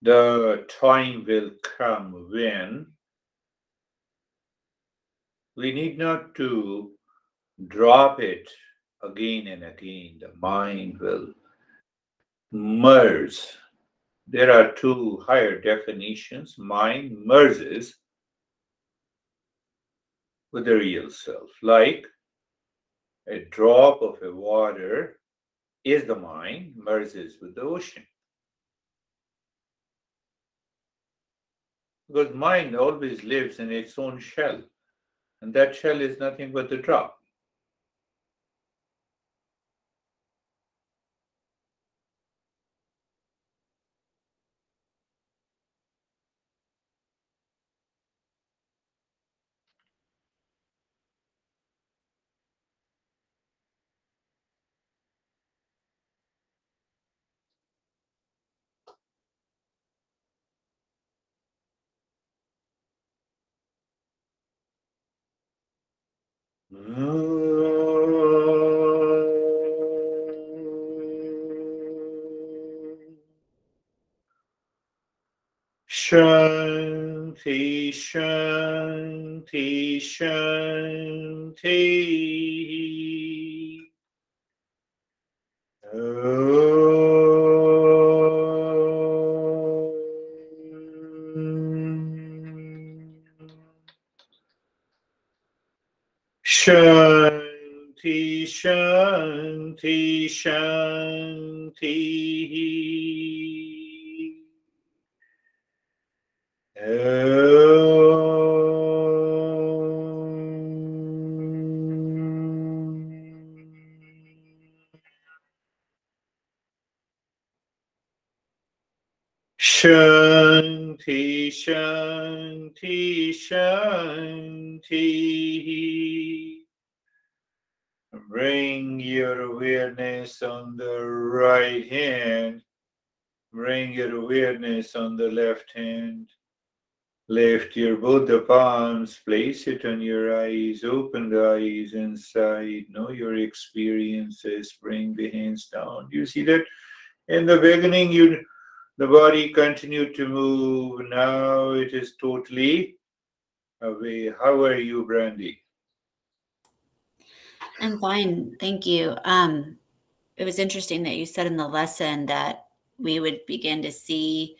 The time will come when we need not to drop it again and again. The mind will merge. There are two higher definitions. Mind merges with the real self. Like a drop of a water is the mind, merges with the ocean. Because mind always lives in its own shell, and that shell is nothing but the drop. Shanti, Shanti, Shanti. Shanti, Shanti, Shanti. Shanti, Shanti, Shanti. Bring your awareness on the right hand. Bring your awareness on the left hand. Lift your both the palms, place it on your eyes, open the eyes inside, know your experiences, bring the hands down. You see that in the beginning the body continued to move, now it is totally away. How are you, Brandy? I'm fine, thank you. It was interesting that you said in the lesson that we would begin to see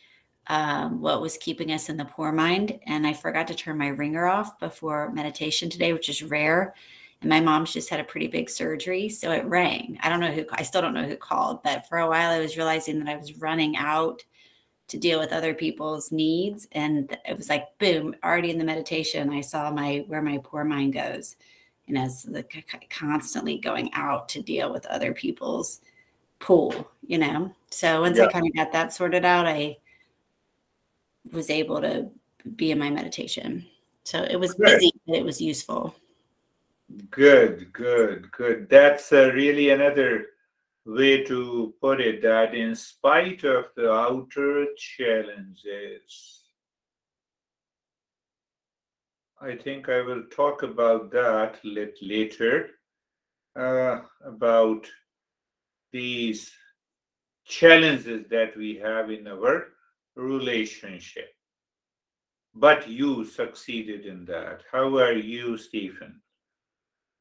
what was keeping us in the poor mind. And I forgot to turn my ringer off before meditation today, which is rare. And my mom's just had a pretty big surgery, so it rang. I still don't know who called, but for a while I was realizing that I was running out to deal with other people's needs. And it was like, boom, already in the meditation, I saw where my poor mind goes. And as constantly going out to deal with other people's pool, So once I kind of got that sorted out, I was able to be in my meditation. So it was busy, but it was useful. Good, good, good. That's really another way to put it, that in spite of the outer challenges, I think I will talk about that later, about these challenges that we have in our relationship. But you succeeded in that. How are you, Stephen?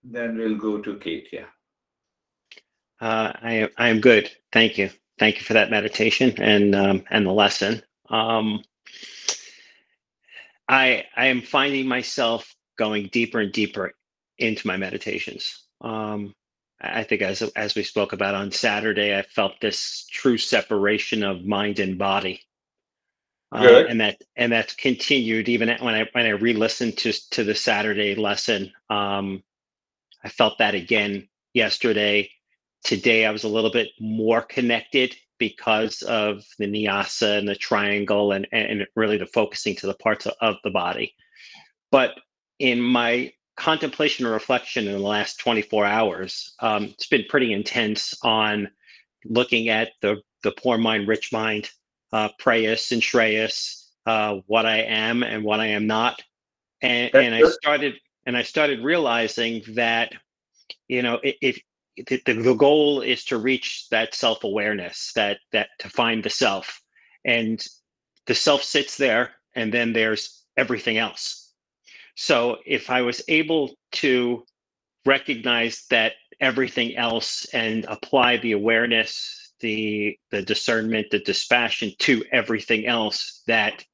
Then we'll go to Katia. I am good. Thank you. Thank you for that meditation and the lesson. I am finding myself going deeper and deeper into my meditations. I think as we spoke about on Saturday, I felt this true separation of mind and body, and that's continued even when I re-listened to the Saturday lesson. I felt that again yesterday. Today, I was a little bit more connected because of the nyasa and the triangle and really the focusing to the parts of the body. But in my contemplation or reflection in the last 24 hours, it's been pretty intense on looking at the poor mind, rich mind, prayas and shreyas, what I am and what I am not. And I started realizing that, if the goal is to reach that self-awareness, that to find the self, and the self sits there, and then there's everything else. So if I was able to recognize that everything else and apply the awareness, the discernment, the dispassion to everything else, that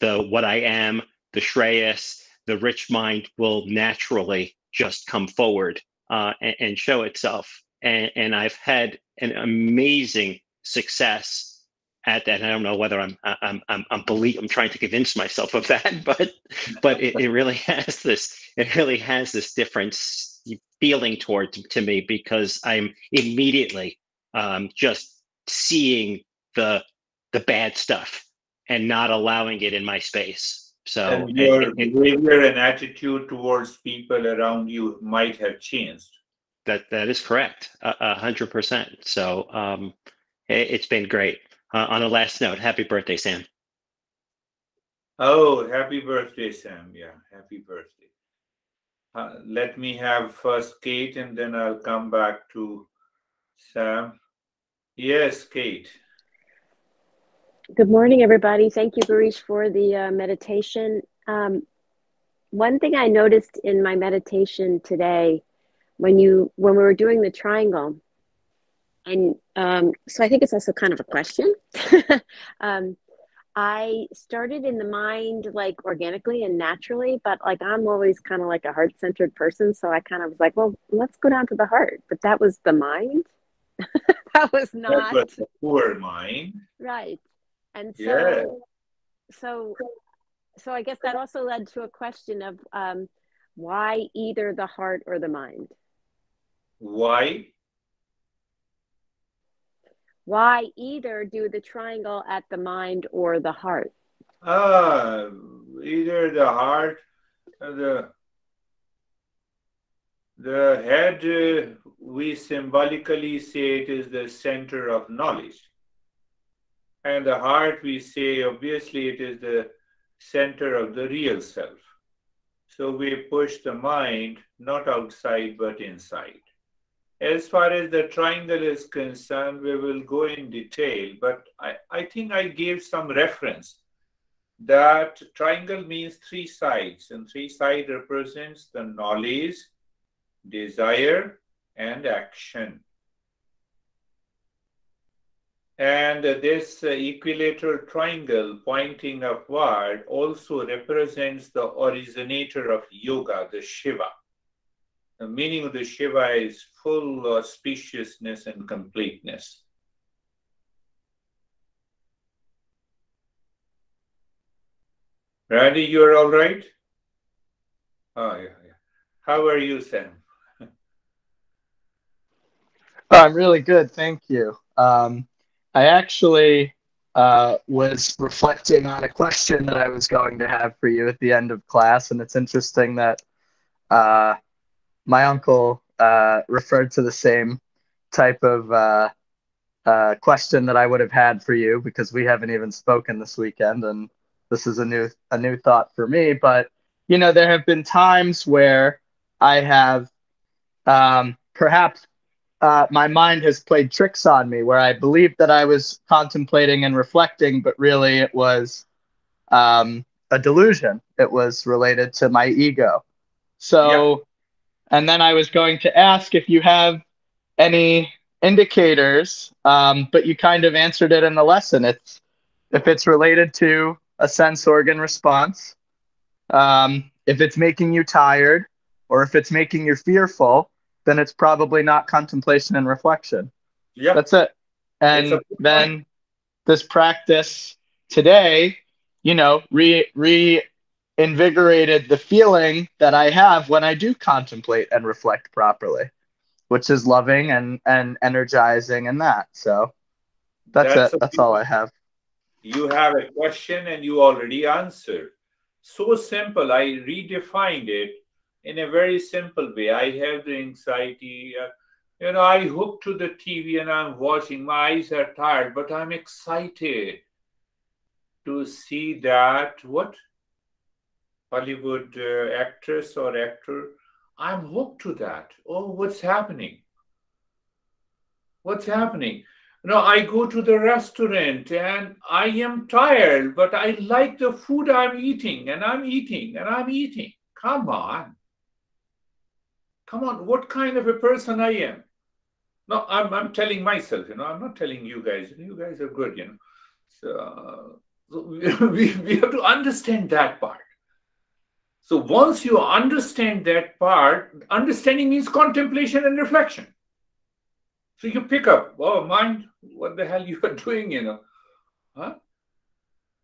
the what I am, the Shreyas, the rich mind will naturally just come forward and show itself. And I've had an amazing success at that. I don't know whether I'm trying to convince myself of that, but it really has this different feeling to me, because I'm immediately just seeing the bad stuff and not allowing it in my space. So And your behavior and attitude towards people around you might have changed. that is correct, 100%. So it's been great. On a last note, happy birthday, Sam. Oh, happy birthday, Sam. Yeah, happy birthday. Let me have first Kate, and then I'll come back to Sam. Yes, Kate. Good morning, everybody. Thank you, Girish, for the meditation. One thing I noticed in my meditation today, when we were doing the triangle, and so I think it's also kind of a question. I started in the mind like organically and naturally, but like I'm always kind of like a heart-centered person, so I kind of was like, well, let's go down to the heart. But that was the mind. That was not. That was the poor mind. Right. And Yeah. so I guess that also led to a question of why either the heart or the mind? Why? Why either do the triangle at the mind or the heart? Either the heart, the head, we symbolically say it is the center of knowledge. And the heart, we say, obviously, it is the center of the real self. So we push the mind not outside but inside. As far as the triangle is concerned, we will go in detail, but I think I gave some reference that triangle means three sides, and three sides represents the knowledge, desire, and action. And this equilateral triangle pointing upward also represents the originator of yoga, the Shiva. The meaning of the Shiva is full auspiciousness and completeness. Randy, you're all right? Oh, yeah. How are you, Sam? I'm really good, thank you. I actually was reflecting on a question that I was going to have for you at the end of class, and it's interesting that my uncle referred to the same type of question that I would have had for you, because we haven't even spoken this weekend, and this is a new thought for me. But you know, there have been times where I have perhaps my mind has played tricks on me, where I believed that I was contemplating and reflecting, but really it was a delusion. It was related to my ego. So, and then I was going to ask if you have any indicators, but you kind of answered it in the lesson. It's if it's related to a sense organ response, if it's making you tired, or if it's making you fearful, then it's probably not contemplation and reflection. Yeah. That's it. And then this practice today, you know, reinvigorated the feeling that I have when I do contemplate and reflect properly, which is loving and energizing and that. So that's it. That's all I have. You have a question and you already answered. So simple. I redefined it in a very simple way. I have the anxiety. I hook to the TV and I'm watching. My eyes are tired, but I'm excited to see that what Hollywood actress or actor. I'm hooked to that. Oh, what's happening? What's happening? No, I go to the restaurant and I am tired, but I like the food I'm eating and I'm eating and I'm eating. Come on. Come on. What kind of a person I am? No, I'm telling myself, I'm not telling you guys. You guys are good, So we have to understand that part. So once you understand that part, understanding means contemplation and reflection. So you pick up, oh, mind, what the hell you are doing, Huh?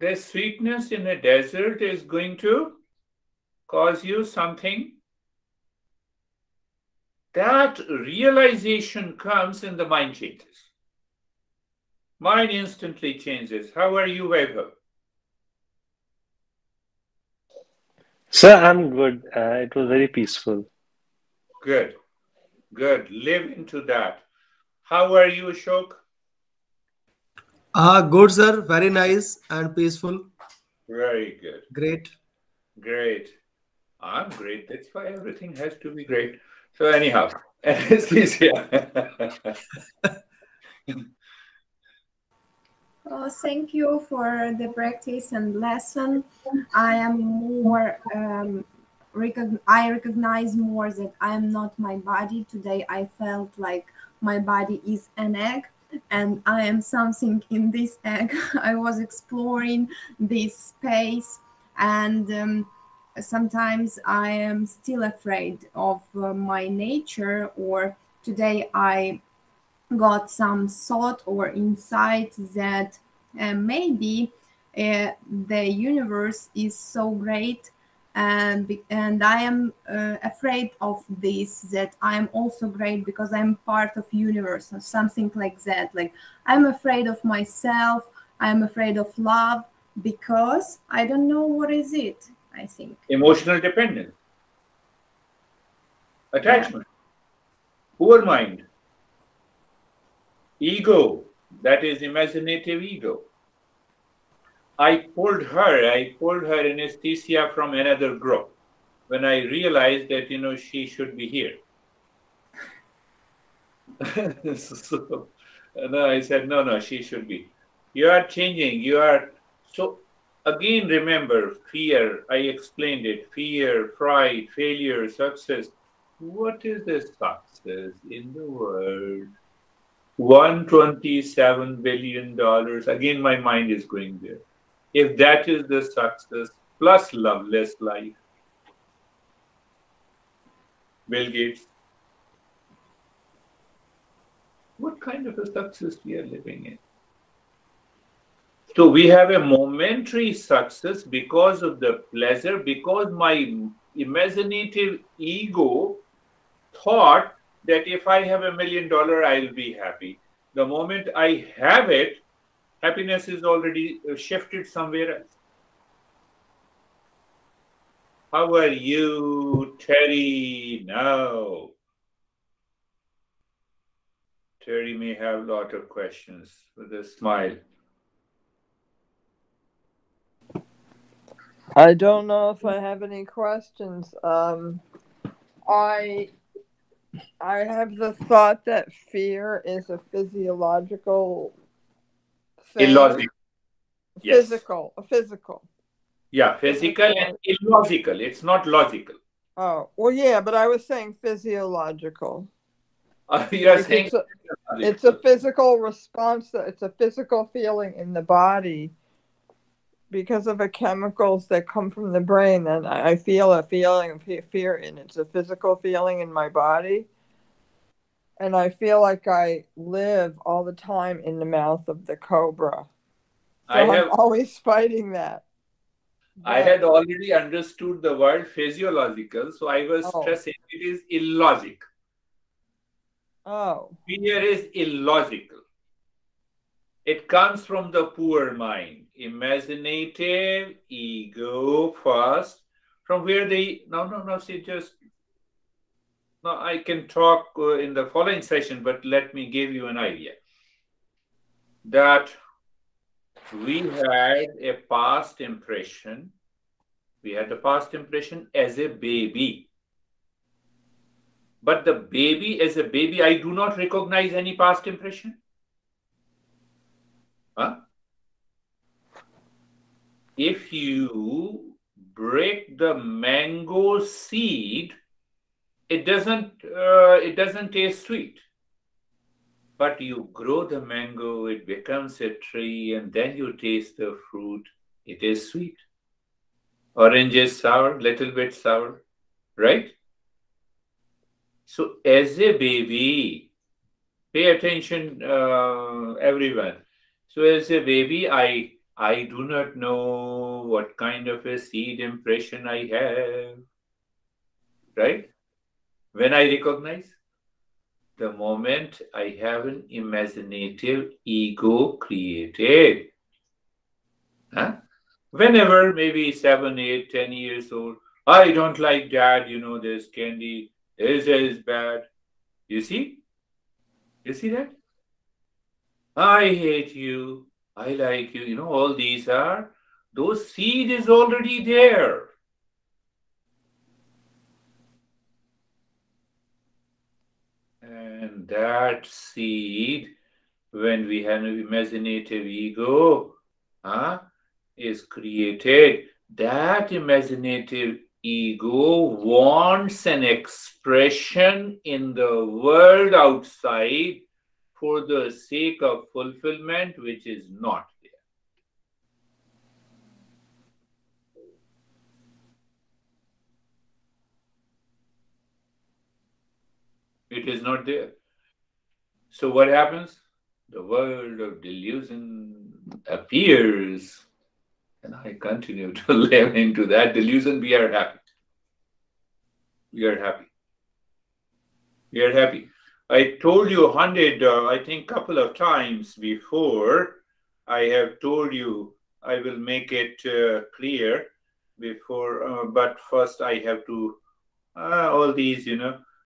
The sweetness in a desert is going to cause you something. That realization comes and the mind changes. Mind instantly changes. How are you, Vaibhav? Sir, I'm good. It was very peaceful. Good. Good. Live into that. How are you, Ashok? Good, sir. Very nice and peaceful. Very good. Great. Great. I'm great. That's why everything has to be great. So anyhow, anesthesia. Thank you for the practice and lesson. I am more, I recognize more that I am not my body. Today I felt like my body is an egg and I am something in this egg. I was exploring this space and sometimes I am still afraid of my nature, or today I got some thought or insight that maybe the universe is so great and I am afraid of this, that I'm also great because I'm part of universe or something like that. Like I'm afraid of myself, I'm afraid of love because I don't know what is it, I think. Emotional dependence. Attachment. Poor mind. Ego, that is imaginative ego. I pulled her anesthesia from another group when I realized that, she should be here. So, no, I said, no, she should be. You are changing. So again, remember, fear, I explained it, fear, pride, failure, success. What is the success in the world? $127 billion. Again, my mind is going there. If that is the success, plus loveless life. Bill Gates. What kind of a success we are living in? So we have a momentary success because of the pleasure, because my imaginative ego thought that if I have $1 million, I'll be happy. The moment I have it, happiness is already shifted somewhere else. How are you, Terry, now? Terry may have a lot of questions with a smile. I don't know if I have any questions. I have the thought that fear is a physiological thing. Illogical. Yes. Physical. Yeah, physical and illogical. It's not logical. Oh, well, yeah, but I was saying physiological. You're saying it's a physical response. It's a physical feeling in the body because of the chemicals that come from the brain. And I feel a feeling of fear, and it's a physical feeling in my body. And I feel like I live all the time in the mouth of the cobra. So I'm always fighting that. I had already understood the word physiological, so I was stressing it is illogical. Oh. Fear is illogical. It comes from the poor mind. Imaginative ego first. From where they... No, see, just... No, I can talk in the following session, but let me give you an idea. That we had a past impression. We had a past impression as a baby. But the baby, as a baby, I do not recognize any past impression. Huh? If you break the mango seed, it doesn't taste sweet. But you grow the mango, it becomes a tree, and then you taste the fruit. It is sweet. Orange is sour, little bit sour, right? So as a baby, pay attention, everyone. So as a baby, I do not know what kind of a seed impression I have, right? When I recognize, the moment I have an imaginative ego created, huh? Whenever, maybe 7, 8, 10 years old, I don't like that, this candy, this is bad. You see? You see that? I hate you. I like you. All these are, those seed is already there. And that seed, when we have an imaginative ego, is created, that imaginative ego wants an expression in the world outside for the sake of fulfillment, which is not there. It is not there. So what happens? The world of delusion appears, and I continue to live into that delusion. We are happy. We are happy. We are happy. I told you 100, I think, couple of times before. I have told you I will make it clear before, but first I have to, all these,